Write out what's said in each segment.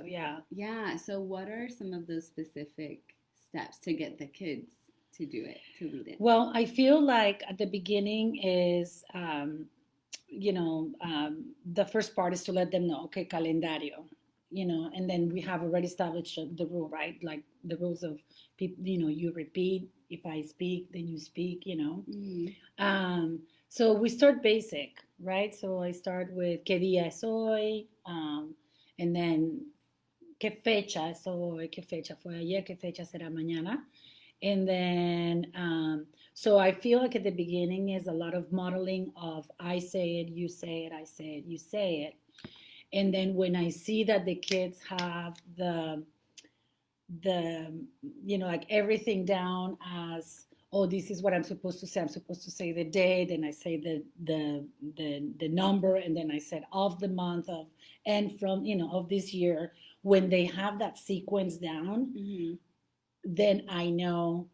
So yeah. Yeah. So what are some of those specific steps to get the kids to do it, to lead it? Well, I feel like at the beginning is, the first part is to let them know, okay, calendario, and then we have already established the rule, right? Like the rules of people, you repeat. If I speak, then you speak. Mm-hmm. So we start basic, right? So I start with qué día es hoy, and then qué fecha es hoy, qué fecha fue ayer, qué fecha será mañana. And then, so I feel like at the beginning is a lot of modeling of I say it, you say it, I say it, you say it. And then when I see that the kids have the like everything down as, oh, this is what I'm supposed to say. I'm supposed to say the day, then I say the number, and then I said of the month of, and from of this year. When they have that sequence down, Mm-hmm. then I know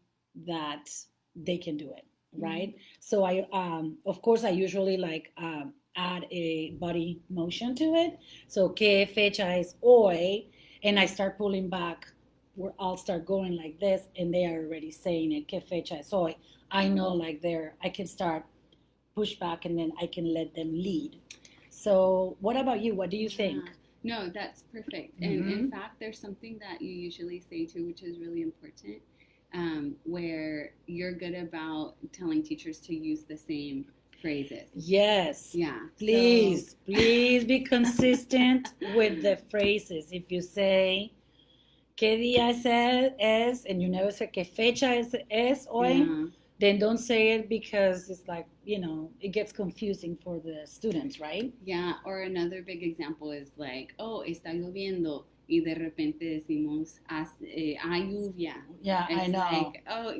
that they can do it, Mm-hmm. right? So I, of course, I usually like add a body motion to it. So que fecha es hoy, and I start pulling back, where I'll start going like this, and they are already saying it. Que fecha es hoy. I know, like I can start push back, and then I can let them lead. So, what about you? What do you Yeah. think? No, that's perfect. And in Mm-hmm. fact, there's something that you usually say too, which is really important, where you're good about telling teachers to use the same phrases. Yes. Yeah. So, Please be consistent with the phrases. If you say qué día es, and you never say qué fecha es hoy, yeah. then don't say it, because it's like, it gets confusing for the students, right? Yeah, or another big example is like, oh, está lloviendo y de repente decimos, hay lluvia. Yeah, I It's know. like, oh,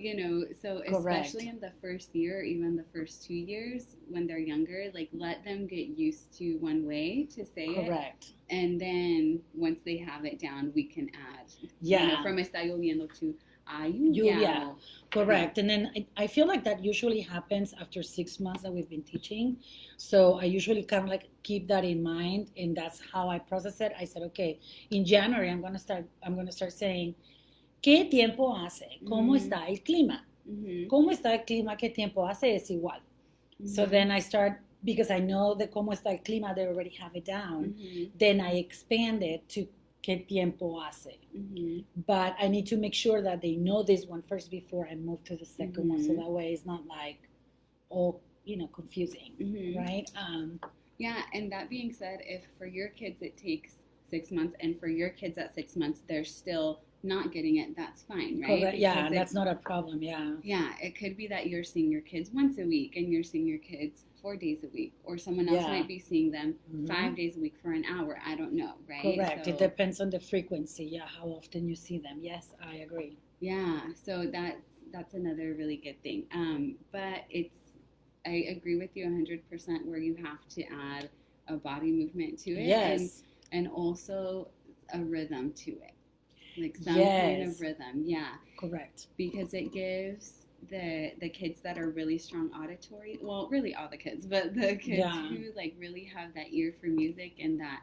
so Correct. especially in the first year, even the first 2 years when they're younger, like let them get used to one way to say it. Correct. And then once they have it down, we can add, Yeah. from está lloviendo to hay Lluvia. lluvia. Correct. And then I feel like that usually happens after 6 months that we've been teaching. So I usually kind of like keep that in mind, and that's how I process it. I said, okay, in January I'm gonna start saying, ¿qué tiempo hace? ¿Cómo Mm-hmm. está el clima? Mm-hmm. ¿Cómo está el clima? ¿Qué tiempo hace? Es igual. So Mm-hmm. then I start, because I know the cómo está el clima, they already have it down. Mm-hmm. Then I expand it to qué tiempo hace. Mm-hmm. But I need to make sure that they know this one first before I move to the 2nd one, so Mm-hmm. that way it's not like all confusing, Mm-hmm. right? Yeah, and that being said, if for your kids it takes 6 months, and for your kids at 6 months they're still not getting it, that's fine, right? Correct. Yeah, Because that's not a problem. Yeah. yeah, it could be that you're seeing your kids once a week and you're seeing your kids 4 days a week, or someone else Yeah. might be seeing them Mm-hmm. 5 days a week for an hour. I don't know, right? Correct. It So depends on the frequency. Yeah, how often you see them. Yes, I agree. yeah, so that's another really good thing. But I agree with you 100% where you have to add a body movement to it, Yes. and also a rhythm to it, like some kind of Yes. rhythm. Yeah, Correct. because it gives the kids that are really strong auditory, well, really all the kids, but the kids Yeah. who like really have that ear for music, and that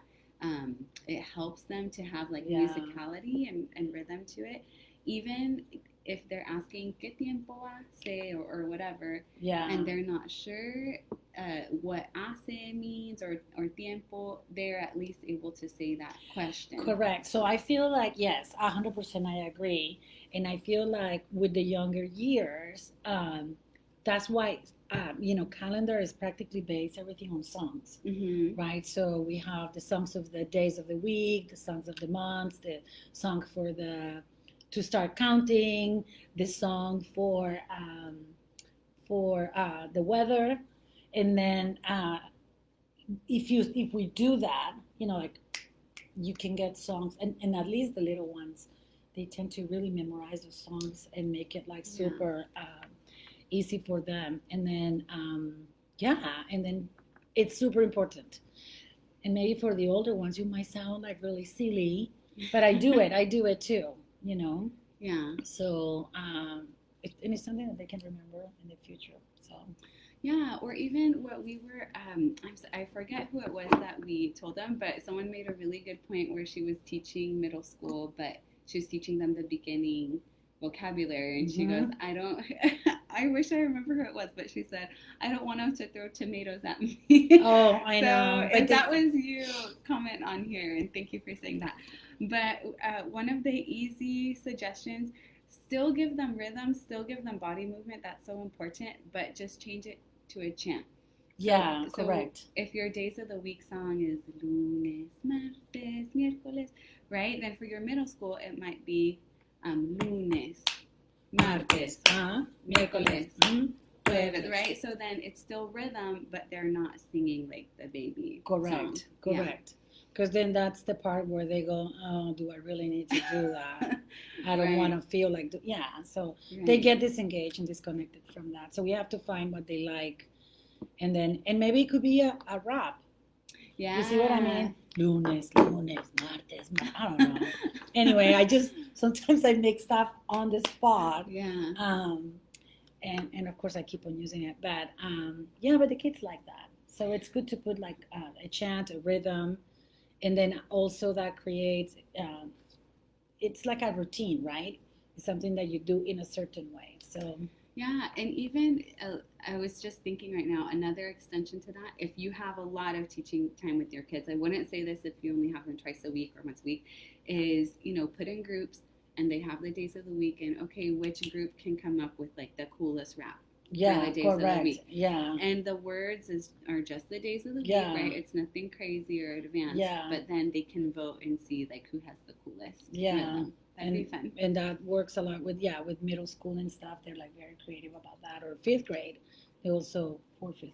it helps them to have like Yeah. musicality and rhythm to it, even if they're asking "qué tiempo hace" or whatever, Yeah. and they're not sure what hace means, or tiempo, they're at least able to say that question. Correct. So I feel like, yes, 100% I agree. And I feel like with the younger years, that's why, calendar is practically based everything on songs, Mm-hmm. right? So we have the songs of the days of the week, the songs of the months, the song to start counting, the song for the weather. And then if we do that, like you can get songs, and at least the little ones, they tend to really memorize the songs and make it like Yeah. super easy for them. And then yeah, and then it's super important. And maybe for the older ones, you might sound like really silly, but I do it too. Yeah. So and it's something that they can remember in the future. So Yeah, or even what we were, I forget who it was that we told them, but someone made a really good point where she was teaching middle school, but she was teaching them the beginning vocabulary. And she goes, Mm-hmm. I don't, I wish I remember who it was, but she said, I don't want them to throw tomatoes at me. Oh, I So know. if that was you, comment on here, and thank you for saying that. But one of the easy suggestions, still give them rhythm, still give them body movement. That's so important, but just change it to a chant. Yeah, So correct. if your days of the week song is lunes, martes, miércoles, right? Then for your middle school, it might be lunes, martes, Miércoles. miércoles, jueves, right? So then it's still rhythm, but they're not singing like the baby song. Correct. Because then that's the part where they go, oh, do I really need to do that? I don't want to feel like, so they get disengaged and disconnected from that. So we have to find what they like. And maybe it could be a rap. Yeah. You see what I mean? Lunes, martes, I don't know. Anyway, sometimes I make stuff on the spot. Yeah. And of course I keep on using it. But but the kids like that. So it's good to put like a chant, a rhythm. And then also that creates, it's like a routine, right? It's something that you do in a certain way. So yeah, and even I was just thinking right now, another extension to that, if you have a lot of teaching time with your kids, I wouldn't say this if you only have them twice a week or once a week, is, put in groups and they have the days of the week, and okay, which group can come up with like the coolest rap? Yeah, the days correct. Of the week. Yeah. And the words are just the days of the week, right? It's nothing crazy or advanced. Yeah. But then they can vote and see like who has the coolest. Yeah. That'd be fun. And that works a lot with middle school and stuff. They're like very creative about that. Or fifth grade, fifth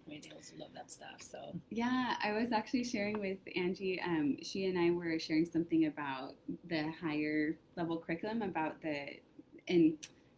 grade, they also love that stuff. So yeah, I was actually sharing with Angie. She and I were sharing something about the higher level curriculum and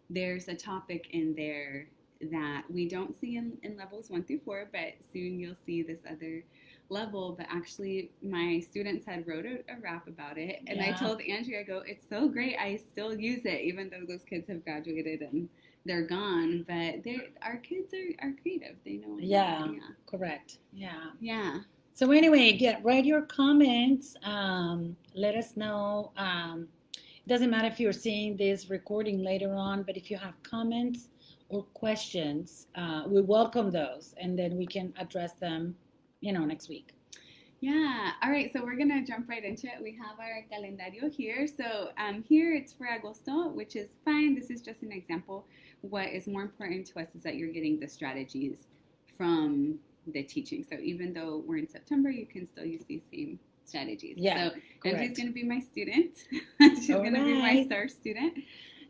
there's a topic in there that we don't see in levels 1 through 4, but soon you'll see this other level. But actually my students had wrote a rap about it, and I told Angie, I go, it's so great, I still use it even though those kids have graduated and they're gone, but our kids are creative, they know. Correct. Yeah. So anyway, write your comments, let us know. It doesn't matter if you're seeing this recording later on, but if you have comments or questions, we welcome those, and then we can address them, next week. Yeah. All right. So we're going to jump right into it. We have our calendario here. So here it's for Agosto, which is fine. This is just an example. What is more important to us is that you're getting the strategies from the teaching. So even though we're in September, you can still use these same strategies. Yeah. So Angie's going to be my student. She's going to be my star student.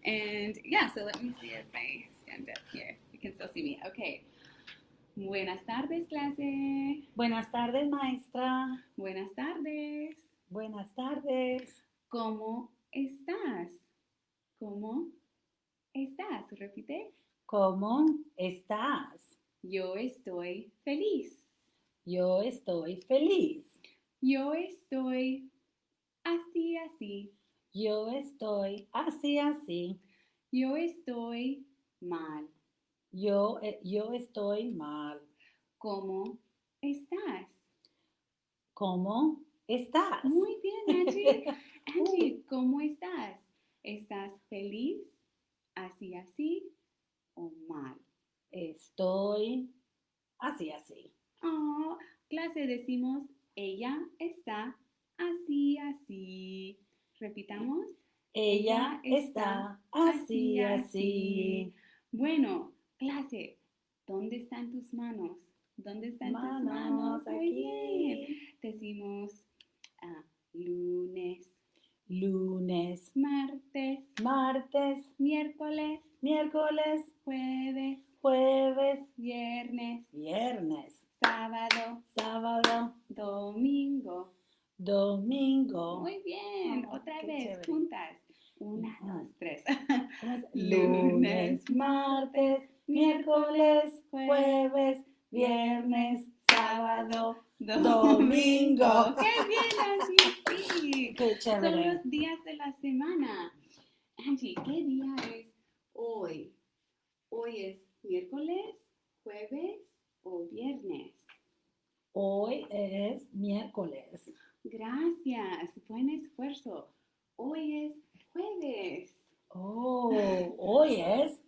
And yeah, so let me see if I stand up here. You can still see me. Okay. Buenas tardes, clase. Buenas tardes, maestra. Buenas tardes. Buenas tardes. ¿Cómo estás? ¿Cómo estás? Repite. ¿Cómo estás? Yo estoy feliz. Yo estoy feliz. Yo estoy así, así. Yo estoy así, así. Yo estoy mal. Yo estoy mal. ¿Cómo estás? ¿Cómo estás? Muy bien, Angie. Angie, ¿cómo estás? ¿Estás feliz, así, así o mal? Estoy así, así. Oh, clase, decimos, ella está así, así. Repitamos. Ella está así, así. Bueno, clase, ¿dónde están tus manos? ¿Dónde están tus manos? Aquí. Muy bien. Decimos lunes. Lunes. Martes. Martes. Miércoles. Miércoles. Jueves. Jueves. Viernes. Viernes. Sábado. Sábado. Domingo. Domingo. Muy bien. Otra vez, chévere. Juntas. 1, 2, 3. Lunes, martes, miércoles, jueves, viernes, sábado, domingo. ¡Qué bien, Angie! Sí. Qué chévere. Son los días de la semana. Angie, ¿qué día es hoy? Hoy es miércoles, jueves, o viernes? Hoy es miércoles. Gracias, buen esfuerzo. Hoy es jueves. Oh, hoy es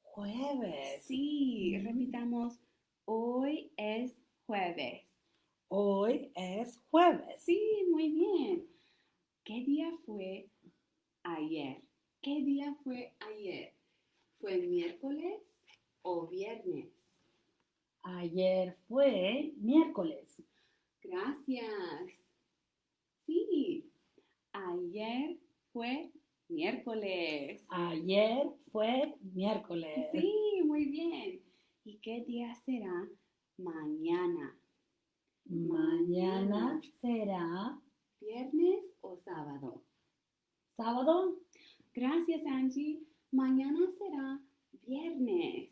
jueves. Sí, repitamos, hoy es jueves. Hoy es jueves. Sí, muy bien. ¿Qué día fue ayer? ¿Qué día fue ayer? ¿Fue miércoles o viernes? Ayer fue miércoles. Gracias. Sí, ayer fue miércoles. Ayer fue miércoles. Sí, muy bien. ¿Y qué día será mañana? Mañana será ¿Viernes o sábado? sábado. Gracias, Angie. Mañana será viernes.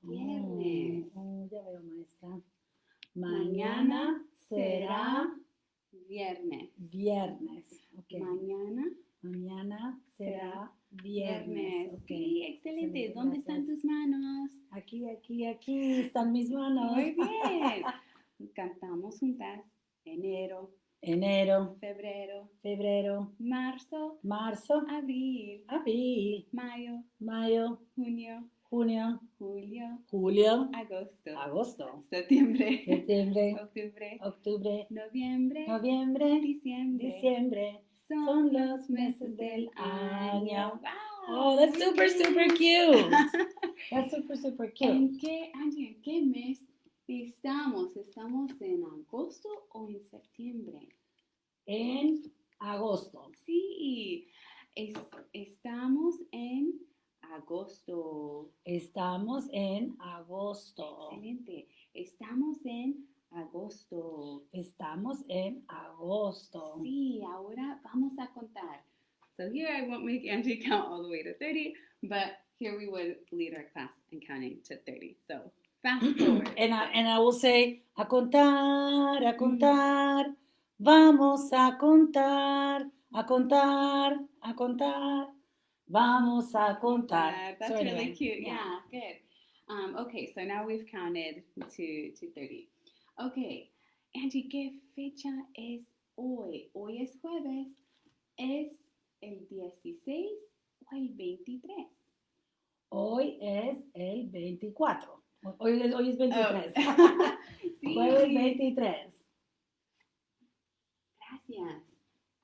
Viernes. Ya veo, maestra. Mañana será viernes. viernes. Okay. Mañana será viernes. Okay. Sí, excelente. ¿Dónde están tus manos? Aquí están mis manos. Muy bien. Cantamos juntas. Enero, febrero, marzo, abril, mayo, junio, julio, agosto, septiembre, octubre, noviembre, diciembre. Son los meses del año. Wow, Oh, that's super, super cute. That's super, super cute. Angie, ¿en qué mes estamos? ¿Estamos en agosto o en septiembre? En agosto. Sí, estamos en agosto. Estamos en agosto. Excelente. Estamos en agosto. Estamos en agosto. Sí, ahora vamos a contar. So here I won't make Angie count all the way to 30, but here we would lead our class in counting to 30. So fast forward. And I will say, a contar, vamos a contar, vamos a contar. That's really cute. Yeah, good. Okay, so now we've counted to 30. Okay, Angie, ¿qué fecha es hoy? Hoy es jueves. ¿Es el 16 o el 23? Hoy es el 24. Hoy es 23. Oh. Sí. Jueves 23. Gracias.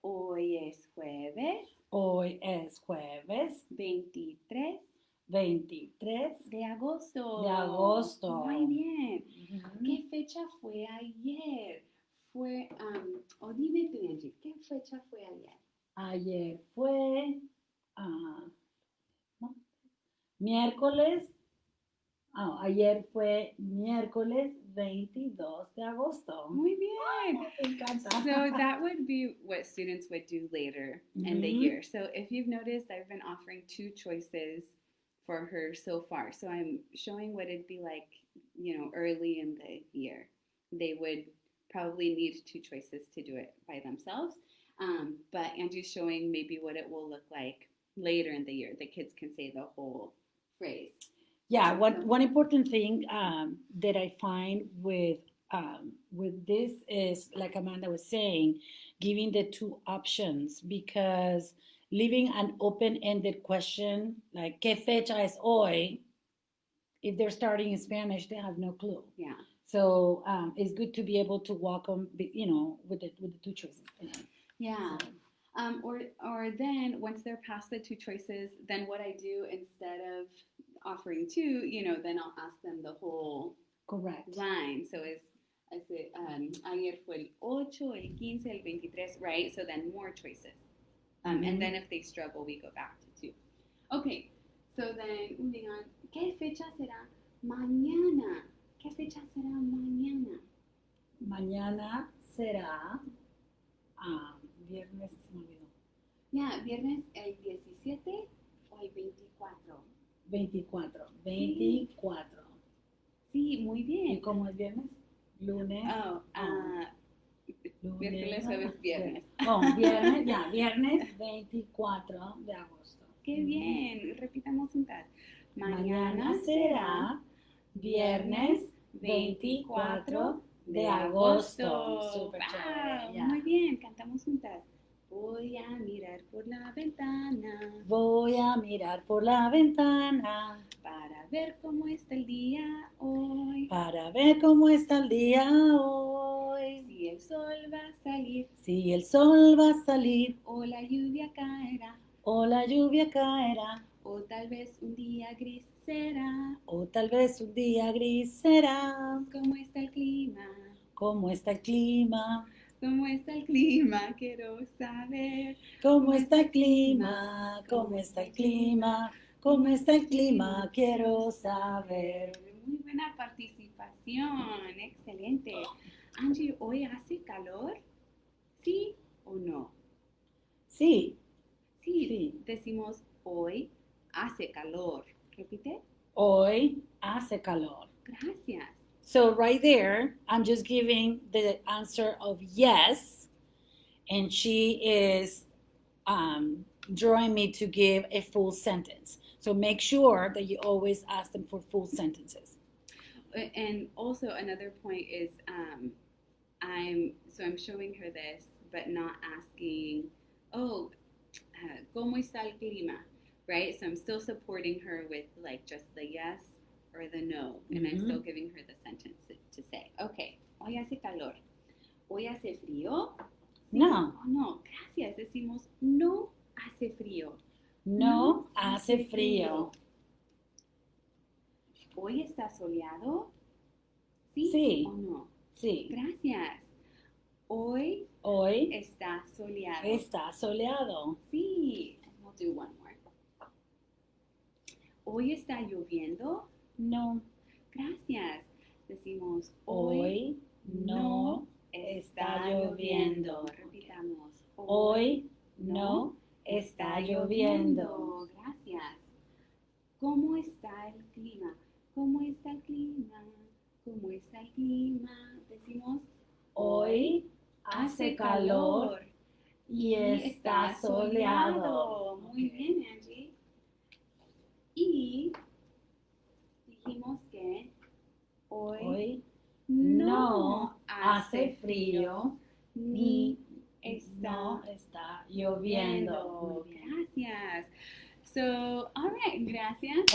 Hoy es jueves. Hoy es jueves 23 de agosto. Muy bien. Uh-huh. ¿Qué fecha fue ayer? O dime tú, Angie, ¿qué fecha fue ayer? Ayer fue miércoles. Ayer fue miércoles 22 de agosto. Muy bien. Me encanta. So that would be what students would do later in the year. So if you've noticed, I've been offering 2 choices for her so far. So I'm showing what it'd be like, early in the year. They would probably need 2 choices to do it by themselves. But Andrew's showing maybe what it will look like later in the year. The kids can say the whole phrase. Yeah, one important thing that I find with this is, like Amanda was saying, giving the 2 options, because leaving an open-ended question like ¿Qué fecha es hoy? If they're starting in Spanish, they have no clue. Yeah. So it's good to be able to walk them, with the 2 choices. Yeah. Or then once they're past the 2 choices, then what I do instead of offering 2, then I'll ask them the whole Correct. line. So ayer fue el 8, el 15, el 23, right? So then more choices. And then if they struggle, we go back to 2. Okay, so then moving on. ¿Qué fecha será mañana? ¿Qué fecha será mañana? Mañana será viernes, se me olvidó. Yeah, viernes el 17 o el 24. 24. Sí, muy bien. ¿Y cómo es viernes? Lunes. Lunes, miércoles, jueves, viernes. Viernes 24 de agosto. Qué bien, repitamos juntas. Mañana será viernes 24 de agosto. Super Wow, chévere, yeah. muy bien, cantamos juntas. Voy a mirar por la ventana Voy a mirar por la ventana para ver cómo está el día hoy. para ver cómo está el día hoy. Si el sol va a salir Si el sol va a salir o la lluvia caerá o la lluvia caerá o tal vez un día gris será. o tal vez un día gris será. ¿Cómo está el clima? ¿Cómo está el clima? ¿Cómo está el clima? Quiero saber. ¿Cómo está el clima? ¿Cómo está el clima? ¿Cómo está el clima? Quiero saber. Muy buena participación, excelente. Angie, ¿hoy hace calor? ¿Sí o no? Sí, Sí, sí. decimos hoy hace calor. Repite. Hoy hace calor. Gracias. So right there, I'm just giving the answer of yes, and she is drawing me to give a full sentence. So make sure that you always ask them for full sentences. And also another point is I'm showing her this, but not asking, oh, ¿cómo está el clima? Right? So I'm still supporting her with like just the yes or the no, and I'm still giving her the sentence to say. Okay, hoy hace calor. Hoy hace frío. ¿Sí? No. No, gracias. Decimos no hace frío. No hace frío. ¿Hoy está soleado? ¿Sí, Sí. o no? Sí. Gracias. Hoy está soleado. Está soleado. Sí. We'll do one more. ¿Hoy está lloviendo? No. Gracias. Decimos Hoy no está lloviendo. Repitamos. Hoy no está lloviendo. Gracias. ¿Cómo está el clima? ¿Cómo está el clima? ¿Cómo está el clima? Decimos hoy hace calor y está soleado. Muy bien, Angie. Y dijimos que hoy no hace frío ni está lloviendo. Gracias. So, all right, gracias.